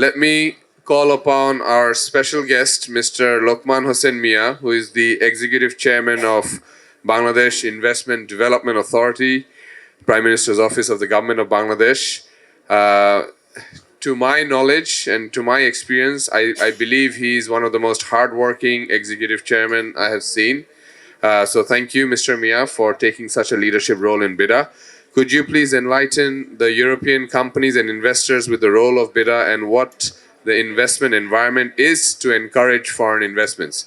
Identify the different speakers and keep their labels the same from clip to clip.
Speaker 1: Let me call upon our special guest, Mr. Lokman Hossain Mia, who is the Executive Chairman of Bangladesh Investment Development Authority, Prime Minister's Office of the Government of Bangladesh. To my knowledge and to my experience, I believe he is one of the most hardworking executive chairmen I have seen. So thank you, Mr. Mia, for taking such a leadership role in BIDA. Could you please enlighten the European companies and investors with the role of BIDA and what the investment environment is to encourage foreign investments?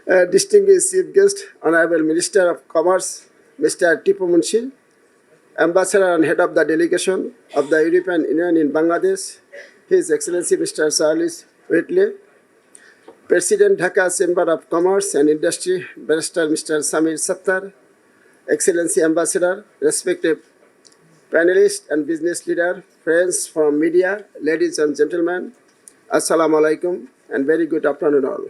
Speaker 2: Distinguished Chief Guest, Honorable Minister of Commerce, Mr. Tipu Munshi, Ambassador and Head of the Delegation of the European Union in Bangladesh, His Excellency Mr. Charles Whiteley, President Dhaka Chamber of Commerce and Industry, Barrister Mr. Sattar, Excellency Ambassador, respected panelists and business leader, friends from media, ladies and gentlemen, Assalamu alaikum and very good afternoon all.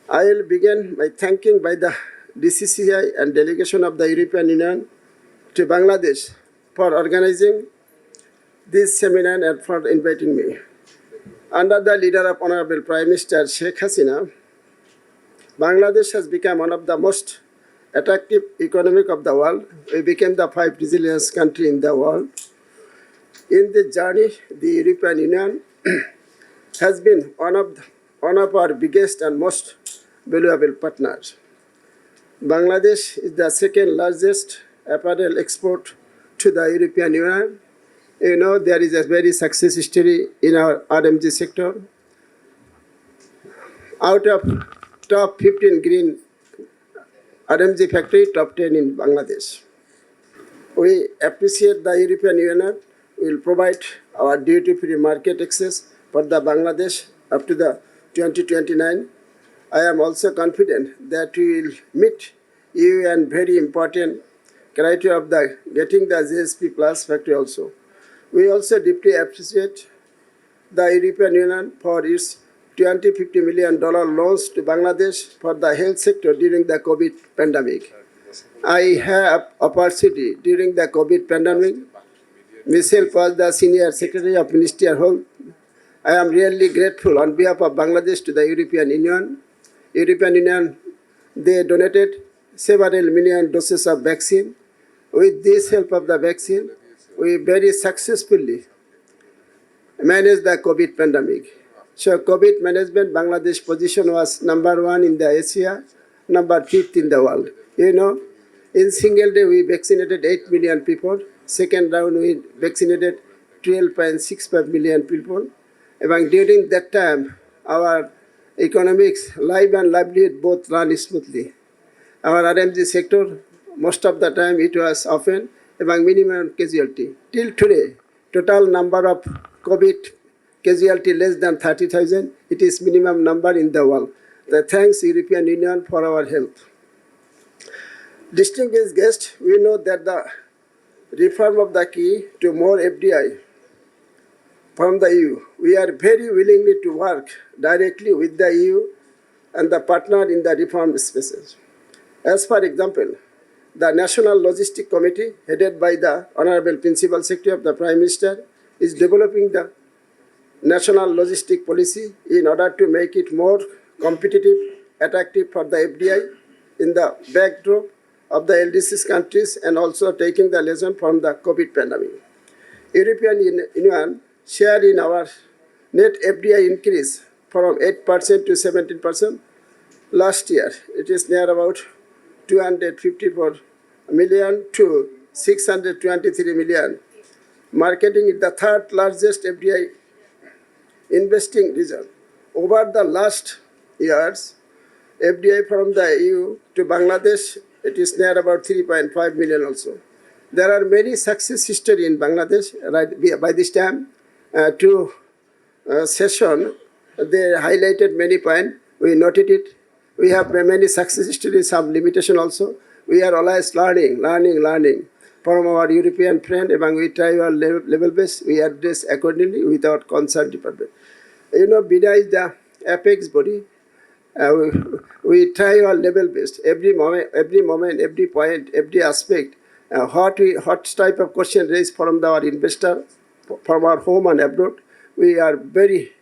Speaker 2: I will begin by thanking by the DCCI and delegation of the European Union to Bangladesh for organizing this seminar and for inviting me. Under the leader of Honorable Prime Minister Sheikh Hasina, Bangladesh has become one of the most attractive economic of the world. We became the 5th resilience country in the world. In this journey, the European Union has been one of our biggest and most valuable partners. Bangladesh is the second largest apparel export to the European Union. You know, there is a very success story in our RMG sector. Out of top 15 green RMG factory, top 10 in Bangladesh. We appreciate the European Union will provide our duty-free market access for the Bangladesh up to the 2029. I am also confident that we will meet EU and very important criteria of the getting the GSP Plus factory also. We also deeply appreciate the European Union for its $50 million loans to Bangladesh for the health sector during the COVID pandemic. I have opportunity during the COVID pandemic. Myself was the Senior Secretary of Ministry of Health. I am really grateful on behalf of Bangladesh to the European Union. European Union, they donated several million doses of vaccine. With this help of the vaccine, we very successfully managed the COVID pandemic. So COVID management, Bangladesh position was #1 in the Asia, #5 in the world. You know, in single day we vaccinated 8 million people. Second round we vaccinated 12.65 million people. And during that time, our economics, life and livelihood both ran smoothly. Our RMG sector, most of the time it was often among minimum casualty. Till today, total number of COVID casualty less than 30,000. It is minimum number in the world. Thanks European Union for our help. Distinguished guests, we know that the reform of the key to more FDI from the EU. We are very willingly to work directly with the EU and the partner in the reform spaces. As for example, the National Logistic Committee, headed by the Honorable Principal Secretary of the Prime Minister, is developing the national logistic policy in order to make it more competitive, attractive for the FDI in the backdrop of the LDCs countries and also taking the lesson from the COVID pandemic. European Union share in our net FDI increase from 8% to 17% last year. It is near about 254 million to 623 million. Marketing is the third largest FDI investing region. Over the last years, FDI from the EU to Bangladesh, it is near about 3.5 million also. There are many success history in Bangladesh. Right, by this time, session, they highlighted many points. We noted it. We have many success stories, some limitation also. We are always learning from our European friend. Among we try our level base, we address accordingly without concern department. You know, BIDA is the apex body. We try our level based every moment, every point, every aspect. What type of question raised from our investor, from our home and abroad, we are very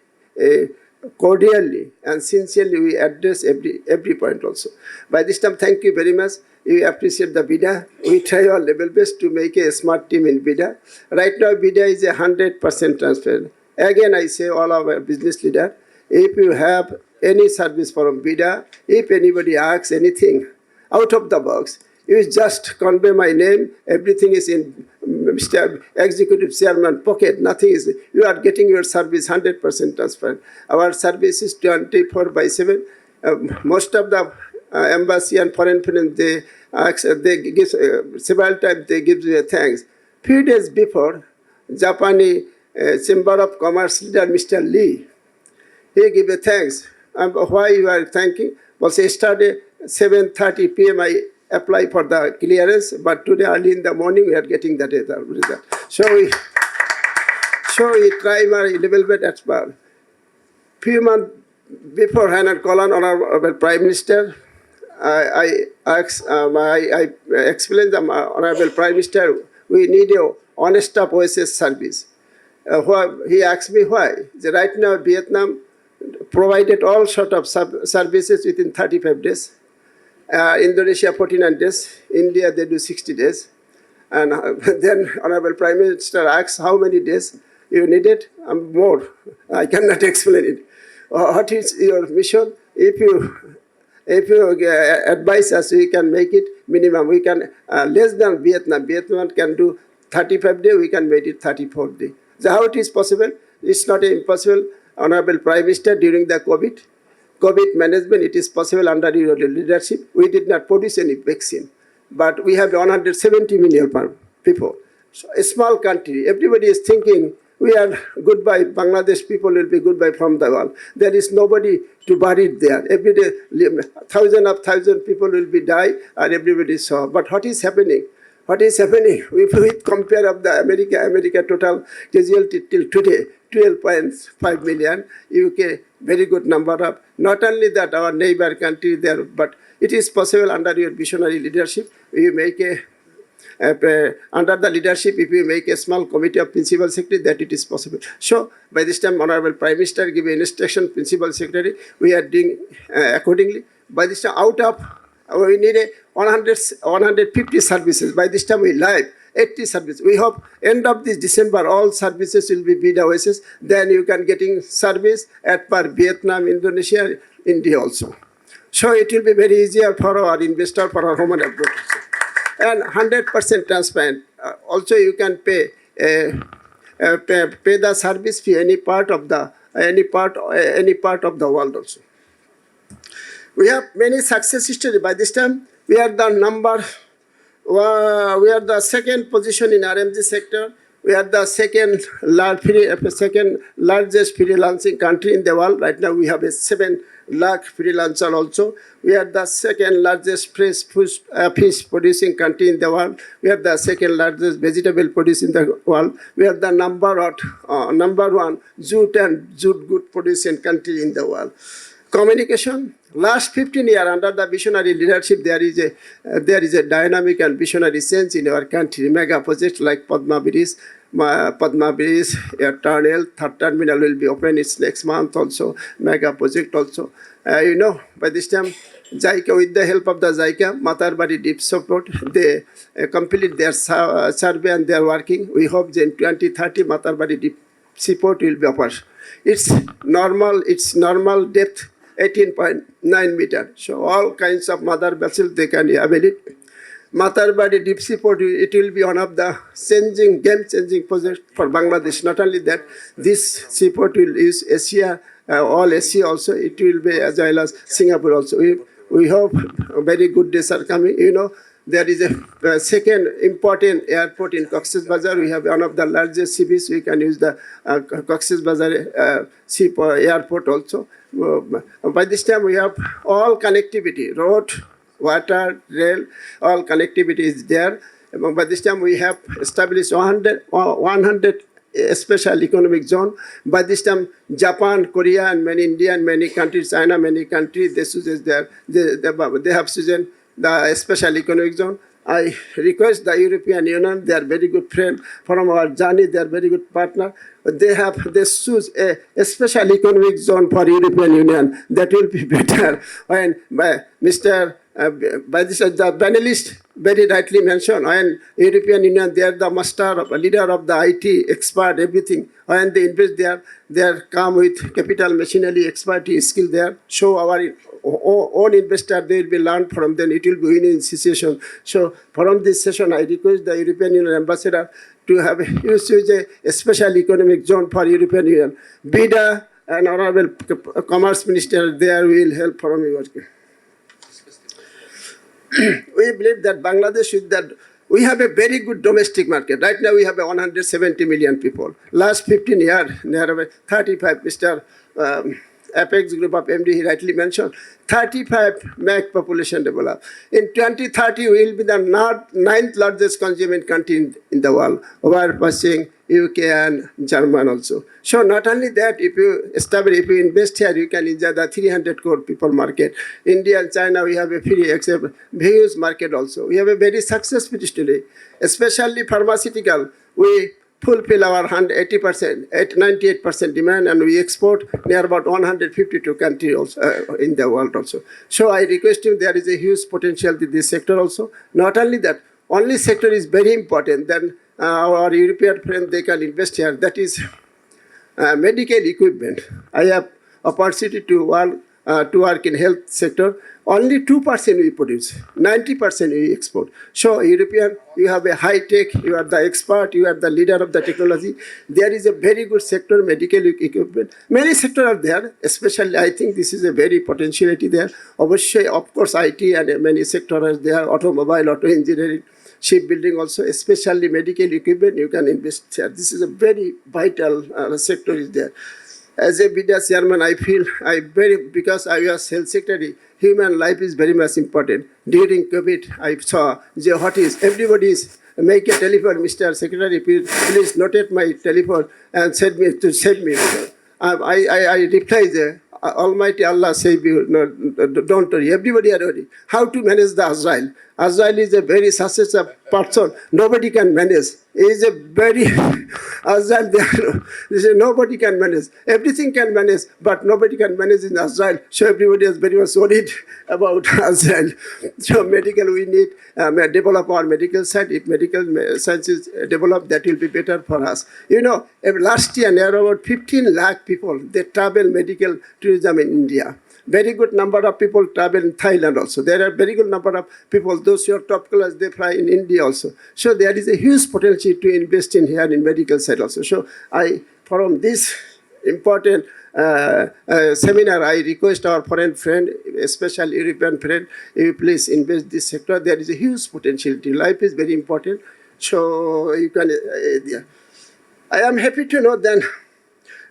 Speaker 2: cordially and sincerely we address every point also. By this time, thank you very much. We appreciate the BIDA. We try our level best to make a smart team in BIDA. Right now, BIDA is 100% transparent. Again, I say all our business leader, if you have any service from BIDA, if anybody asks anything out of the box, you just convey my name, everything is in Mr. Executive Chairman pocket, nothing is, you are getting your service 100% transparent. Our service is 24/7. Most of the embassy and foreign friends, they give, several times they give you thanks. Few days before, Japanese Chamber of Commerce leader, Mr. Lee, he gave a thanks. Why you are thanking? Well, yesterday, 7:30 p.m. I apply for the clearance, but today early in the morning we are getting the result. So we try my little bit as well. Few months before Hannah Colon, Honorable Prime Minister, I explained to the Honorable Prime Minister, we need a honest up OSS service. He asked me why. Right now, Vietnam provided all sort of services within 35 days. Indonesia 49 days, India they do 60 days. And then Honorable Prime Minister asks how many days you needed? More. I cannot explain it. What is your mission? If you advise us, we can make it minimum. We can less than Vietnam. Vietnam can do 35 days, we can make it 34 days. So how it is possible? It's not impossible. Honorable Prime Minister, during the COVID management, it is possible under your leadership. We did not produce any vaccine, but we have 170 million people. So a small country, everybody is thinking we are goodbye, Bangladesh people will be goodbye from the world. There is nobody to bury it there. Every day, thousands people will be die and everybody saw. But what is happening? What is happening? If we compare of the America total casualty till today, 12.5 million, UK, very good number of, not only that our neighbor country there, but it is possible under your visionary leadership, we make under the leadership, if we make a small committee of principal secretary, that it is possible. So, by this time, Honorable Prime Minister give an instruction, principal secretary, we are doing accordingly. By this time, out of, we need 150 services. By this time, we live 80 services. We hope end of this December, all services will be BIDA OSS. Then you can getting service at per Vietnam, Indonesia, India also. So it will be very easier for our investor, for our home and abroad. And 100% transparent. Also, you can pay the service fee any part of the world also. We have many success stories. By this time, we are the second position in RMG sector. We are the second largest freelancing country in the world. Right now, we have a 7 lakh freelancer also. We are the second largest fish producing country in the world. We are the second largest vegetable producer in the world. We are the number one jute and jute good producing country in the world. Communication, last 15 years under the visionary leadership, there is a dynamic and visionary sense in our country. Mega projects like Padma Bridge, Air Tunnel, third terminal will be open. It's next month also. Mega project also. By this time, JICA, with the help of the JICA, Matarbari Deep Support, they complete their survey and they are working. We hope that in 2030, Matarbari Deep Support will be offered. It's normal depth 18.9 meters. So all kinds of mother vessels they can avail it. Matarbari Deep Seaport, it will be one of the game-changing projects for Bangladesh. Not only that, this seaport will use Asia, all Asia also. It will be as well as Singapore also. We hope very good days are coming. There is a second important airport in Cox's Bazar. We have one of the largest cities. We can use the Cox's Bazar airport also. By this time, we have all connectivity, road, water, rail, all connectivity is there. By this time, we have established 100 special economic zone. By this time, Japan, Korea, and many India and many countries, China, many countries, they have chosen the special economic zone. I request the European Union, they are very good friend from our journey, they are very good partner. They choose a special economic zone for European Union. That will be better. When Mr. By this, the panelist very rightly mentioned, when European Union, they are the master, leader of the IT, expert, everything. When they invest there, they come with capital, machinery, expertise, skill there. Show our own investor, they will be learned from them. It will be winning situation. So from this session, I request the European Union ambassador to have use a special economic zone for European Union. BIDA and Honorable Commerce Minister there will help from your. We believe that Bangladesh is that we have a very good domestic market. Right now we have 170 million people. Last 15 years, there are 35, Mr. Apex group of MD, he rightly mentioned, 35 lakh population develop. In 2030, we will be the ninth largest consuming country in the world, overpassing UK and German also. So not only that, if you invest here, you can enjoy the 300 crore people market. India and China, we have a very huge market also. We have a very successful today, especially pharmaceutical. We fulfill our 98% demand, and we export near about 152 countries also, in the world also. So I request him, there is a huge potential in this sector also. Not only that, only sector is very important, then our European friends, they can invest here. That is medical equipment. I have opportunity to work in health sector. Only 2% we produce, 90% we export. So European, you have a high tech, you are the expert, you are the leader of the technology. There is a very good sector, medical equipment. Many sectors are there, especially I think this is a very potentiality there. Obviously, of course, IT and many sectors are there, automobile, auto engineering, shipbuilding also, especially medical equipment, you can invest here. This is a very vital sector is there. As a BIDA chairman, I feel because I was health secretary, human life is very much important. During COVID, I saw what is, everybody is make a telephone, Mr. Secretary, please notate my telephone and send me to save me. I reply Almighty Allah save you, no, don't worry, everybody are ready. How to manage the Azrael? Azrael is a very successful person, nobody can manage. He is a very, Azrael, nobody can manage. Everything can manage, but nobody can manage in Azrael. So everybody is very much worried about Azrael. So medical, we need develop our medical side. If medical sciences develop, that will be better for us. You know, last year, there were about 15 lakh people, they travel medical tourism in India. Very good number of people travel in Thailand also. There are very good number of people, those who are top class, they fly in India also. So there is a huge potential to invest in here in medical side also. So from this important seminar, I request our foreign friend, especially European friend, if you please invest this sector. There is a huge potentiality. Life is very important. So you can, I am happy to know then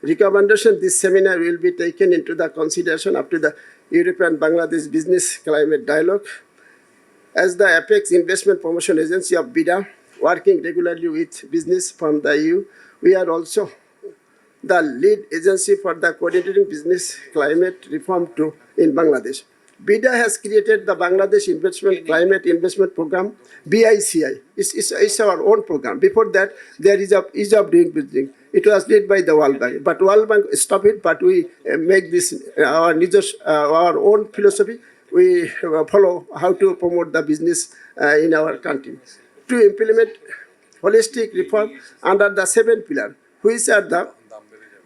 Speaker 2: recommendation, this seminar will be taken into the consideration after the European Bangladesh Business Climate Dialogue. As the Apex Investment Promotion Agency of BIDA, working regularly with business from the EU, we are also the lead agency for the coordinating business climate reform in Bangladesh. BIDA has created the Bangladesh Investment Climate Investment Program, BICI. It's our own program. Before that, there is a ease of doing business. It was led by the World Bank, but World Bank stopped it. But we make this our own philosophy. We follow how to promote the business in our country to implement holistic reform under the 7 pillars, which are the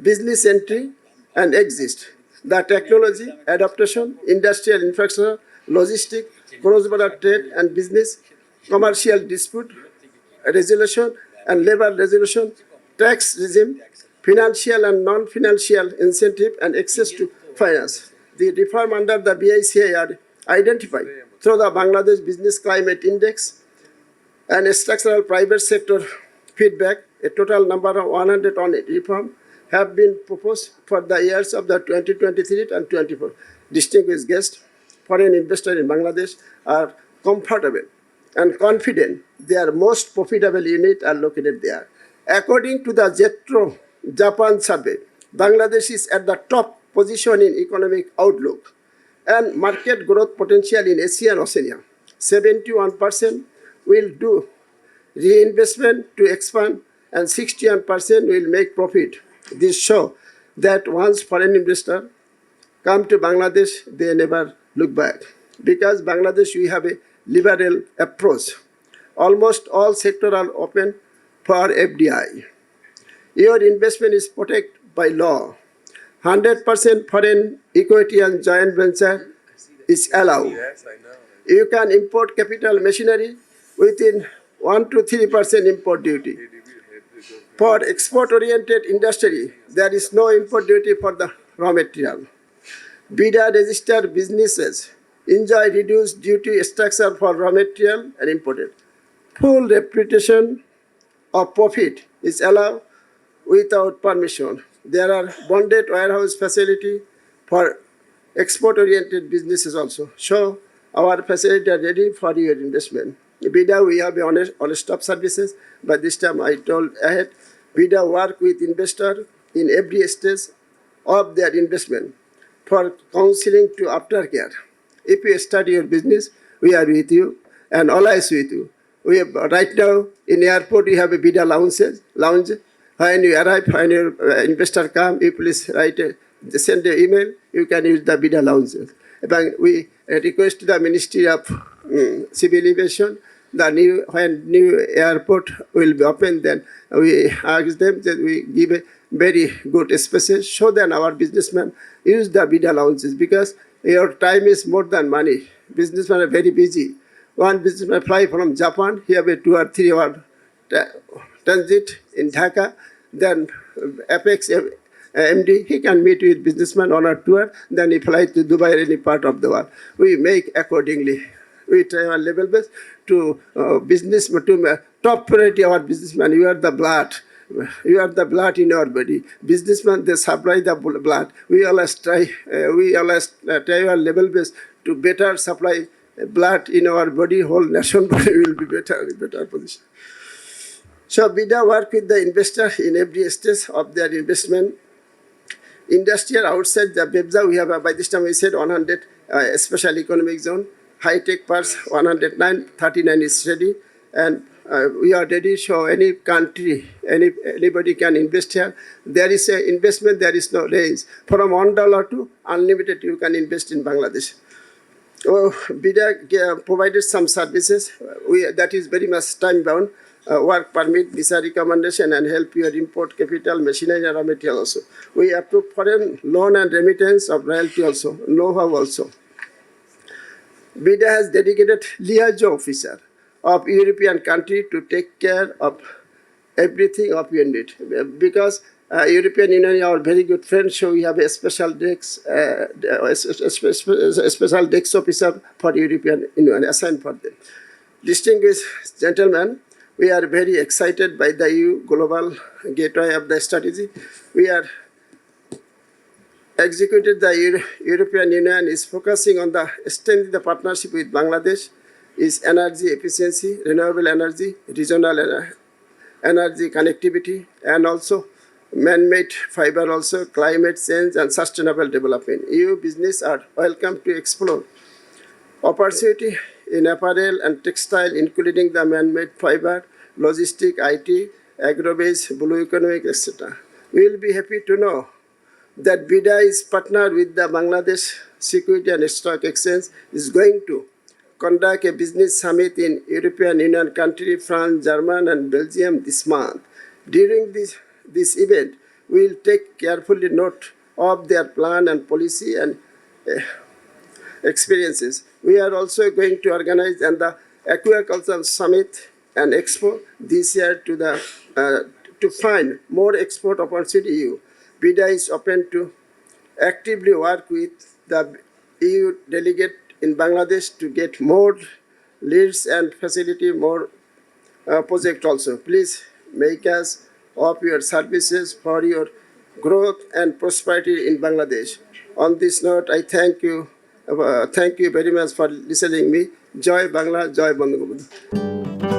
Speaker 2: business entry and exit, the technology, adaptation, industrial infrastructure, logistics, cross-border trade and business, commercial dispute resolution and labor resolution, tax regime, financial and non-financial incentive and access to finance. The reform under the BICI are identified through the Bangladesh Business Climate Index and structural private sector feedback. A total number of 100 on reform have been proposed for the years of the 2023 and 24. Distinguished guests, foreign investors in Bangladesh are comfortable and confident their most profitable units are located there. According to the JETRO Japan survey, Bangladesh is at the top position in economic outlook and market growth potential in Asia and Oceania. 71% will do reinvestment to expand, and 61% will make profit. This show that once foreign investor come to Bangladesh, they never look back. Because Bangladesh, we have a liberal approach. Almost all sectors are open for FDI. Your investment is protected by law. 100% foreign equity and joint venture is allowed.
Speaker 1: Yes, I know.
Speaker 2: You can import capital machinery within 1 to 3% import duty. For export-oriented industry, there is no import duty for the raw material. BIDA registered businesses enjoy reduced duty structure for raw material and imported. Full reputation of profit is allowed without permission. There are bonded warehouse facility for export-oriented businesses also. So our facilities are ready for your investment. BIDA, we have one-stop services, but this time I told ahead, BIDA work with investor in every stage of their investment for counseling to aftercare. If you start your business, we are with you and always with you. We have, right now in airport, we have a BIDA lounge. When you arrive, when your investor come, you please send an email, you can use the BIDA lounge. But we request the Ministry of Civil Aviation, when new airport will be open, then we ask them that we give a very good spaces, so then our businessmen use the BIDA lounges, because your time is more than money. Businessmen are very busy. One businessman fly from Japan, he have a 2 or 3 hour transit in Dhaka, then Apex MD, he can meet with businessman on a tour, then he fly to Dubai or any part of the world. We make accordingly. We try our level best to top priority our businessman. You are the blood. You are the blood in our body. Businessmen, they supply the blood. We always try our level best to better supply blood in our body. Whole nation body will be better position. So BIDA work with the investor in every stage of their investment. Industrial outside the BEBZA, we have by this time we said 100 special economic zone. High-tech parks 109, 39 is ready, and we are ready. So any country, anybody can invest here. There is an investment, there is no range. From $1 to unlimited, you can invest in Bangladesh. BIDA provided some services that is very much time-bound. Work permit, visa recommendation, and help your import capital, machinery, and raw material also. We approve foreign loan and remittance of royalty also, know-how also. BIDA has dedicated liaison officer of European country to take care of everything of your need. Because European Union are very good friends, so we have a special desk, special desk officer for European Union assigned for them. Distinguished gentlemen, we are very excited by the EU global gateway of the strategy. We are executed the European Union is focusing on the strengthening the partnership with Bangladesh, is energy efficiency, renewable energy, regional energy connectivity, and also man-made fiber, also climate change and sustainable development. EU business are welcome to explore opportunity in apparel and textile, including the man-made fiber, logistic, IT, agro-based, blue economic, etc. We will be happy to know that BIDA is partnered with the Bangladesh Security and Stock Exchange, is going to conduct a business summit in European Union country, France, Germany, and Belgium this month. During this event, we will take carefully note of their plan and policy and experiences. We are also going to organize the Aquaculture Summit and Expo this year to find more export opportunity EU. BIDA is open to actively work with the EU delegate in Bangladesh to get more leads and facilitate more project also. Please make us of your services for your growth and prosperity in Bangladesh. On this note, I thank you very much for listening me. Joy Bangla, Joy Bandhu.